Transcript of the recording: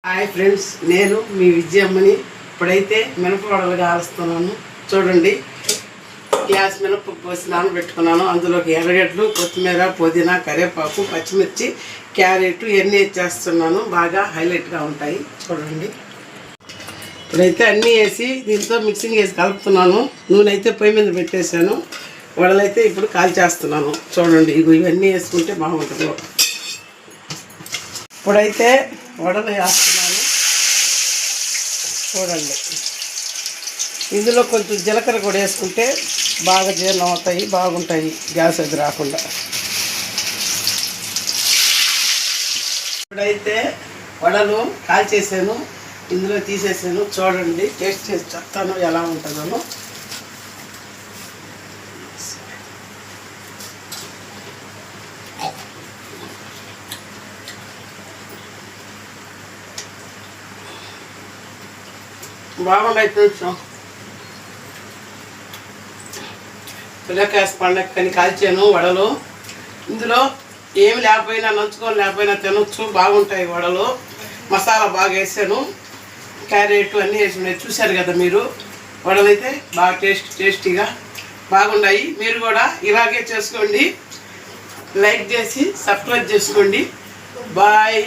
Hi friends, నేను మీ విజయమ్మని. ఇప్పుడైతే మినపవడలు కాలుస్తున్నాను. చూడండి, గ్యాస్ మినపప్పు పోసి నానబెట్టుకున్నాను. అందులోకి ఎర్రగడ్డలు, కొత్తిమీర, పుదీనా, కరివేపాకు, పచ్చిమిర్చి, క్యారెట్ ఇవన్నీ వేసేస్తున్నాను. బాగా హైలైట్గా ఉంటాయి. చూడండి, ఇప్పుడైతే అన్నీ వేసి దీంతో మిక్సింగ్ వేసి కలుపుతున్నాను. నూనె అయితే పొయ్యి మీద పెట్టేశాను. వడలైతే ఇప్పుడు కాల్చేస్తున్నాను. చూడండి, ఇవన్నీ వేసుకుంటే బాగుంటుంది. ఇప్పుడైతే వడలు వేస్తున్నాను. చూడండి, ఇందులో కొంచెం జీలకర్ర కూడా వేసుకుంటే బాగా జీర్ణం అవుతాయి, బాగుంటాయి, గ్యాస్ అది రాకుండా. ఇప్పుడైతే వడలు కాల్చేసాను, ఇందులో తీసేసాను. చూడండి, టేస్ట్ చేసి చెప్తాను ఎలా ఉంటుందో. బాగున్నాయి కొంచెం. పిల్లకాయ పండగని కాల్చాను వడలు. ఇందులో ఏమి లేకపోయినా, నంచుకొని లేకపోయినా తినొచ్చు, బాగుంటాయి వడలు. మసాలా బాగా వేసాను, క్యారెట్ అన్నీ వేసి చూశారు కదా మీరు. వడలు అయితే బాగా టేస్టీగా బాగున్నాయి. మీరు కూడా ఇలాగే చేసుకోండి. లైక్ చేసి సబ్స్క్రైబ్ చేసుకోండి. బాయ్.